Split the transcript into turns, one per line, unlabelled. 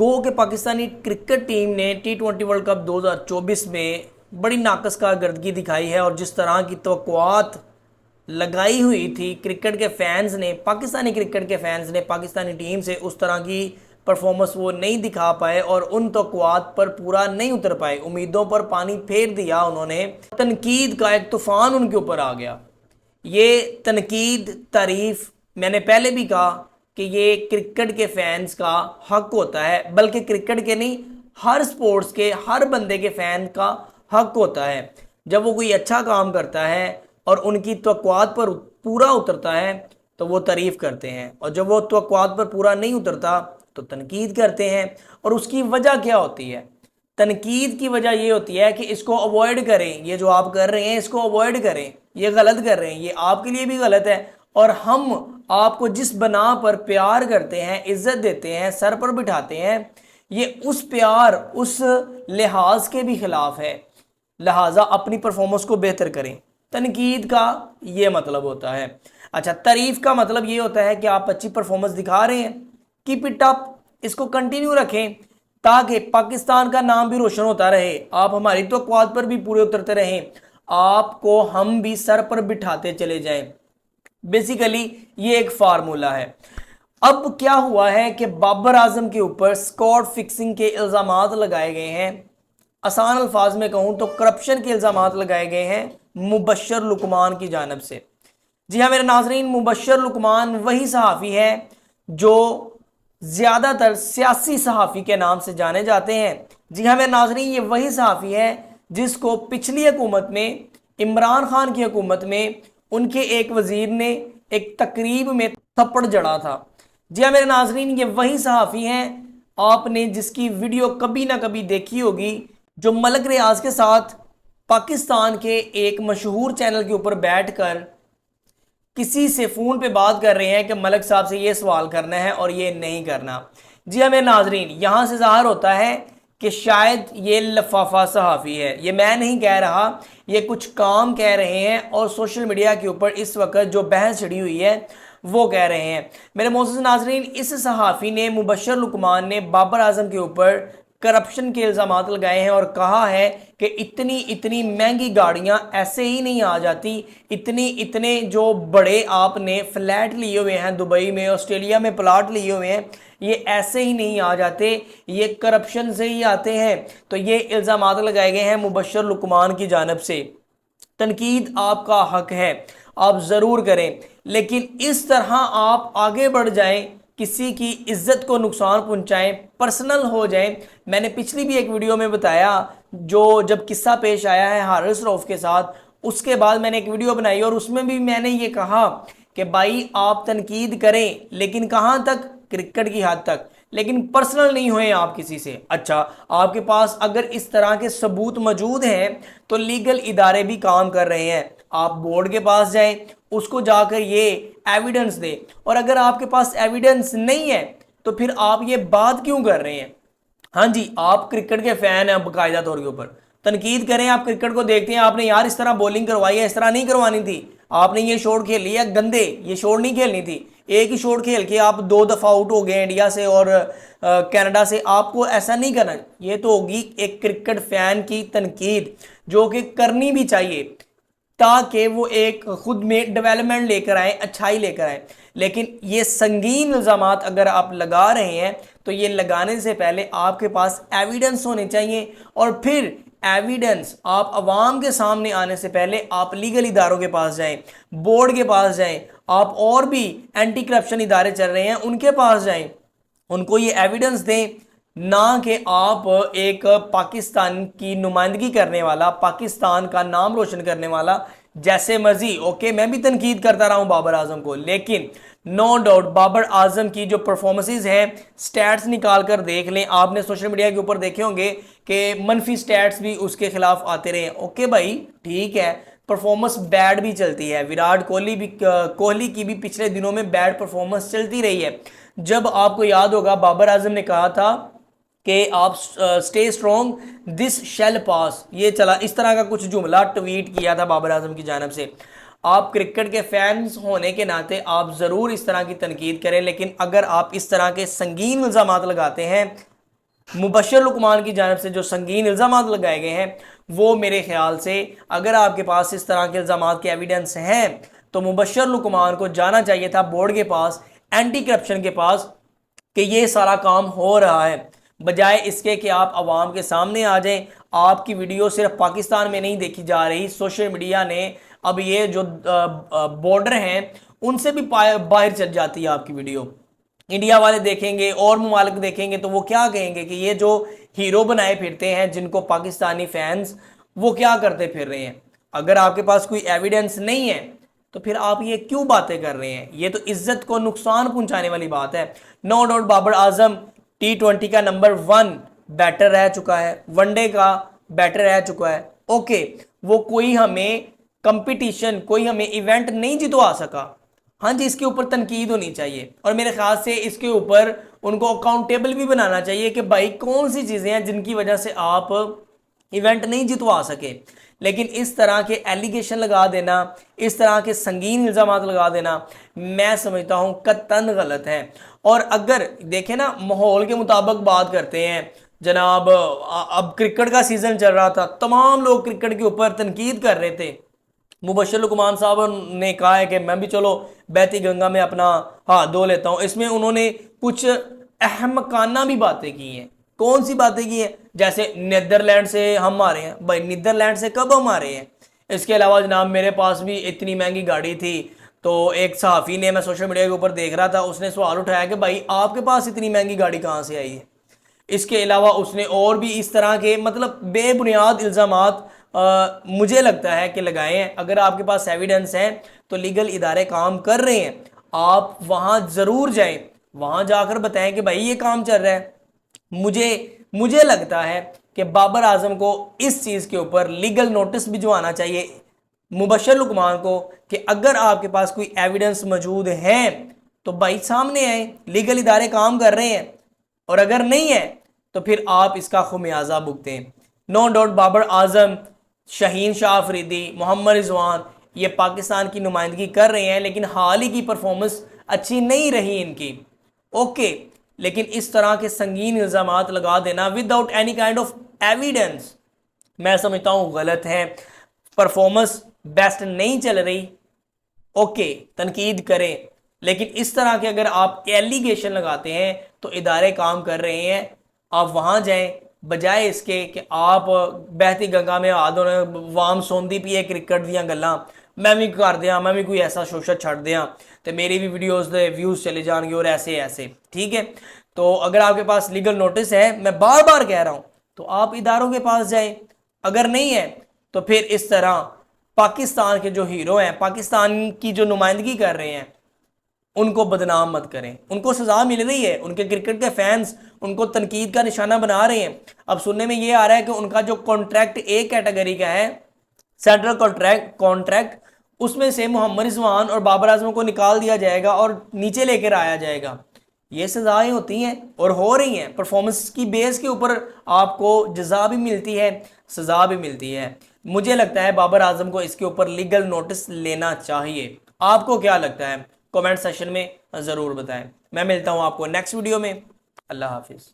गो कि Pakistani cricket team ने T20 world cup 2024 में बड़ी नाकस कारकर्दगी दिखाई है और जिस तरह की तवक्कुआत लगाई हुई थी क्रिकेट के फैंस ने, पाकिस्तानी क्रिकेट के फैंस ने पाकिस्तानी टीम से, उस तरह की परफॉर्मेंस वो नहीं दिखा पाए और उन तवक्कुआत पर पूरा नहीं उतर पाए। उम्मीदों पर पानी फेर दिया उन्होंने। तनकीद का एक तूफान उनके ऊपर आ गया। ये तनकीद, तारीफ, मैंने पहले भी कहा कि ये क्रिकेट के फैंस का हक होता है, बल्कि क्रिकेट के नहीं, हर स्पोर्ट्स के, हर बंदे के फैन का हक होता है। जब वो कोई अच्छा काम करता है और उनकी तवक्कुआत पर पूरा उतरता है तो वो तारीफ करते हैं, और जब वो तवक्कुआत पर पूरा नहीं उतरता तो तनकीद करते हैं। और उसकी वजह क्या होती है? तनकीद की वजह ये होती है कि इसको अवॉइड करें, ये जो आप कर रहे हैं इसको अवॉइड करें, ये गलत कर रहे हैं, ये आपके लिए भी गलत है। और हम आपको जिस बना पर प्यार करते हैं, इज्जत देते हैं, सर पर बिठाते हैं, ये उस प्यार, उस लिहाज के भी खिलाफ है। लिहाजा अपनी परफॉर्मेंस को बेहतर करें। तनकीद का ये मतलब होता है। अच्छा, तारीफ का मतलब ये होता है कि आप अच्छी परफॉर्मेंस दिखा रहे हैं, कीप इट अप, इसको कंटिन्यू रखें ताकि पाकिस्तान का नाम भी रोशन होता रहे, आप हमारी तवक्कुआत पर भी पूरे उतरते रहें, आपको हम भी सर पर बिठाते चले जाएं। बेसिकली ये एक फार्मूला है। अब क्या हुआ है कि बाबर आजम के ऊपर स्क्वाड फिक्सिंग के इल्जामात लगाए गए हैं। आसान अल्फाज में कहूं तो करप्शन के इल्जामात लगाए गए हैं मुबशर लुकमान की जानिब से। जी हाँ मेरे नाजरीन, मुबशर लुकमान वही सहाफ़ी है जो ज़्यादातर सियासी सहाफ़ी के नाम से जाने जाते हैं। जी हाँ मेरे नाजरीन, ये वही सहाफ़ी है जिसको पिछली हुकूमत में, इमरान खान की हुकूमत में, उनके एक वज़ीर ने एक तकरीब में थप्पड़ जड़ा था। जी हाँ मेरे नाजरीन, ये वही सहाफ़ी हैं आपने जिसकी वीडियो कभी ना कभी देखी होगी, जो मलक रियाज के साथ पाकिस्तान के एक मशहूर चैनल के ऊपर बैठकर किसी से फ़ोन पे बात कर रहे हैं कि मलक साहब से ये सवाल करना है और ये नहीं करना। जी हाँ मेरे नाजरीन, यहाँ से ज़ाहिर होता है कि शायद ये लफाफा सहाफ़ी है। ये मैं नहीं कह रहा, ये कुछ काम कह रहे हैं और सोशल मीडिया के ऊपर इस वक्त जो बहस छिड़ी हुई है वो कह रहे हैं। मेरे मोअज़्ज़ज़ नाजरीन, इस सहाफ़ी ने, मुबशर लुकमान ने, बाबर आजम के ऊपर करप्शन के इल्ज़ामात लगाए हैं और कहा है कि इतनी महंगी गाड़ियां ऐसे ही नहीं आ जाती, इतने जो बड़े आपने फ्लैट लिए हुए हैं दुबई में, ऑस्ट्रेलिया में प्लाट लिए हुए हैं, ये ऐसे ही नहीं आ जाते, ये करप्शन से ही आते हैं। तो ये इल्ज़ामात लगाए गए हैं मुबशर लुकमान की जानिब से। तनकीद आपका हक है, आप ज़रूर करें, लेकिन इस तरह आप आगे बढ़ जाएं, किसी की इज्जत को नुकसान पहुंचाएं, पर्सनल हो जाएं। मैंने पिछली भी एक वीडियो में बताया, जो जब किस्सा पेश आया है हारिस रऊफ के साथ, उसके बाद मैंने एक वीडियो बनाई और उसमें भी मैंने ये कहा कि भाई आप तनकीद करें, लेकिन कहाँ तक? क्रिकेट की हद तक, लेकिन पर्सनल नहीं हुए आप किसी से। अच्छा, आपके पास अगर इस तरह के सबूत मौजूद हैं तो लीगल इदारे भी काम कर रहे हैं, आप बोर्ड के पास जाएं, उसको जाकर ये एविडेंस दें। और अगर आपके पास एविडेंस नहीं है तो फिर आप ये बात क्यों कर रहे हैं? हाँ जी, आप क्रिकेट के फैन हैं, बाकायदा तौर के ऊपर तनकीद करें। आप क्रिकेट को देखते हैं, आपने यार इस तरह बॉलिंग करवाई है, इस तरह नहीं करवानी थी, आपने ये शॉट खेल लिया गंदे, ये शॉट नहीं खेलनी थी, एक ही शॉट खेल के आप 2 दफ़ा आउट हो गए इंडिया से और कनाडा से, आपको ऐसा नहीं करना। ये तो होगी एक क्रिकेट फैन की तनकीद, जो कि करनी भी चाहिए ताकि वो एक खुद में डेवलपमेंट लेकर आए, अच्छाई लेकर आए। लेकिन ये संगीन इल्ज़ामात अगर आप लगा रहे हैं तो ये लगाने से पहले आपके पास एविडेंस होने चाहिए, और फिर एविडेंस आप अवाम के सामने आने से पहले आप लीगल इदारों के पास जाएं, बोर्ड के पास जाएं, आप और भी एंटी करप्शन इदारे चल रहे हैं उनके पास जाएं, उनको ये एविडेंस दें, ना कि आप एक पाकिस्तान की नुमाइंदगी करने वाला, पाकिस्तान का नाम रोशन करने वाला जैसे मर्जी। ओके, मैं भी तनकीद करता रहा हूं बाबर आजम को, लेकिन नो डाउट बाबर आजम की जो परफॉर्मेंसेज हैं, स्टैट्स निकाल कर देख लें, आपने सोशल मीडिया के ऊपर देखे होंगे कि मनफी स्टैट्स भी उसके खिलाफ आते रहे। ओके भाई, ठीक है, परफॉर्मेंस बैड भी चलती है, विराट कोहली की भी पिछले दिनों में बैड परफॉर्मेंस चलती रही है। जब आपको याद होगा बाबर आजम ने कहा था कि आप स्टे स्ट्रॉन्ग, दिस शैल पास, ये चला, इस तरह का कुछ जुमला ट्वीट किया था बाबर आजम की जानिब से। आप क्रिकेट के फैंस होने के नाते आप ज़रूर इस तरह की तनकीद करें, लेकिन अगर आप इस तरह के संगीन इल्ज़ामात लगाते हैं مبشر لقمان کی جانب سے جو سنگین الزامات لگائے گئے ہیں وہ میرے خیال سے اگر آپ کے پاس اس طرح کے الزامات کے ایویڈنس ہیں تو مبشر لقمان کو جانا چاہیے تھا بورڈ کے پاس، اینٹی کرپشن کے پاس، کہ یہ سارا کام ہو رہا ہے، بجائے اس کے کہ آپ عوام کے سامنے آ جائیں۔ آپ کی ویڈیو صرف پاکستان میں نہیں دیکھی جا رہی، سوشل میڈیا نے اب یہ جو بارڈر ہیں ان سے بھی باہر چل جاتی ہے آپ کی ویڈیو۔ انڈیا والے دیکھیں گے اور ممالک دیکھیں گے تو وہ کیا کہیں گے کہ یہ جو ہیرو بنائے پھرتے ہیں جن کو پاکستانی فینس، وہ کیا کرتے پھر رہے ہیں۔ اگر آپ کے پاس کوئی ایویڈنس نہیں ہے تو پھر آپ یہ کیوں باتیں کر رہے ہیں؟ یہ تو عزت کو نقصان پہنچانے والی بات ہے۔ No doubt Babar Azam T20 کا نمبر 1 بیٹر رہ چکا ہے، ون ڈے کا بیٹر رہ چکا ہے، اوکے، وہ کوئی ہمیں کمپٹیشن، کوئی ہمیں ایونٹ نہیں جتوا سکا، ہاں جی، اس کے اوپر تنقید ہونی چاہیے، اور میرے خیال سے اس کے اوپر ان کو اکاؤنٹیبل بھی بنانا چاہیے کہ بھائی کون سی چیزیں ہیں جن کی وجہ سے آپ ایونٹ نہیں جتوا سکے۔ لیکن اس طرح کے ایلیگیشن لگا دینا، اس طرح کے سنگین الزامات لگا دینا، میں سمجھتا ہوں قطعاً غلط ہے۔ اور اگر دیکھیں نا، ماحول کے مطابق بات کرتے ہیں جناب، اب کرکٹ کا سیزن چل رہا تھا، تمام لوگ کرکٹ کے اوپر تنقید کر رہے تھے۔ مبشر لقمان صاحب نے کہا ہے کہ میں بھی چلو بہتی گنگا میں اپنا ہاتھ دھو لیتا ہوں، اس میں انہوں نے کچھ احمقانہ بھی باتیں کی ہیں۔ کون سی باتیں کی ہیں؟ جیسے نیدرلینڈ سے ہم آ رہے ہیں، بھائی نیدرلینڈ سے کب ہم آ رہے ہیں؟ اس کے علاوہ جناب میرے پاس بھی اتنی مہنگی گاڑی تھی تو ایک صحافی نے، میں سوشل میڈیا کے اوپر دیکھ رہا تھا، اس نے سوال اٹھایا کہ بھائی آپ کے پاس اتنی مہنگی گاڑی کہاں سے آئی ہے؟ اس کے علاوہ اس نے اور بھی اس طرح کے مطلب بے بنیاد الزامات مجھے لگتا ہے کہ لگائے ہیں۔ اگر آپ کے پاس ایویڈنس ہیں تو لیگل ادارے کام کر رہے ہیں، آپ وہاں ضرور جائیں، وہاں جا کر بتائیں کہ بھائی یہ کام چل رہا ہے۔ مجھے لگتا ہے کہ بابر اعظم کو اس چیز کے اوپر لیگل نوٹس بھجوانا چاہیے مبشر لقمان کو کہ اگر آپ کے پاس کوئی ایویڈنس موجود ہے تو بھائی سامنے آئیں، لیگل ادارے کام کر رہے ہیں، اور اگر نہیں ہے تو پھر آپ اس کا خمیازہ بھگتیں۔ نو ڈاؤٹ بابر اعظم، شاہین شاہ افریدی، محمد رضوان یہ پاکستان کی نمائندگی کر رہے ہیں، لیکن حال ہی کی پرفارمنس اچھی نہیں رہی ان کی، اوکے، لیکن اس طرح کے سنگین الزامات لگا دینا without any kind of evidence میں سمجھتا ہوں غلط ہے۔ پرفارمنس بیسٹ نہیں چل رہی، اوکے، تنقید کریں، لیکن اس طرح کے اگر آپ ایلیگیشن لگاتے ہیں تو ادارے کام کر رہے ہیں، آپ وہاں جائیں، بجائے اس کے کہ آپ بہتی گنگا میں آدھوں وام سوندی پیے کرکٹ دیاں گلاں میں بھی کر دیاں، میں بھی کوئی ایسا شوشت چھڑ دیاں تو میری بھی ویڈیوز دے ویوز چلے جان گے اور ایسے ایسے، ٹھیک ہے؟ تو اگر آپ کے پاس لیگل نوٹس ہے، میں بار بار کہہ رہا ہوں، تو آپ اداروں کے پاس جائیں، اگر نہیں ہے تو پھر اس طرح پاکستان کے جو ہیرو ہیں، پاکستان کی جو نمائندگی کر رہے ہیں، ان کو بدنام مت کریں۔ ان کو سزا مل رہی ہے، ان کے کرکٹ کے فینس ان کو تنقید کا نشانہ بنا رہے ہیں۔ اب سننے میں یہ آ رہا ہے کہ ان کا جو کانٹریکٹ ایک کیٹیگری کا ہے، سینٹرل کانٹریکٹ، اس میں سے محمد رضوان اور بابر اعظم کو نکال دیا جائے گا اور نیچے لے کر آیا جائے گا۔ یہ سزائیں ہوتی ہیں اور ہو رہی ہیں، پرفارمنس کی بیس کے اوپر آپ کو جزا بھی ملتی ہے، سزا بھی ملتی ہے۔ مجھے لگتا ہے بابر اعظم کو اس کے اوپر لیگل نوٹس لینا چاہیے۔ آپ کو کیا لگتا ہے؟ کمنٹ سیکشن میں ضرور بتائیں۔ میں ملتا ہوں آپ کو نیکسٹ ویڈیو میں۔ اللہ حافظ۔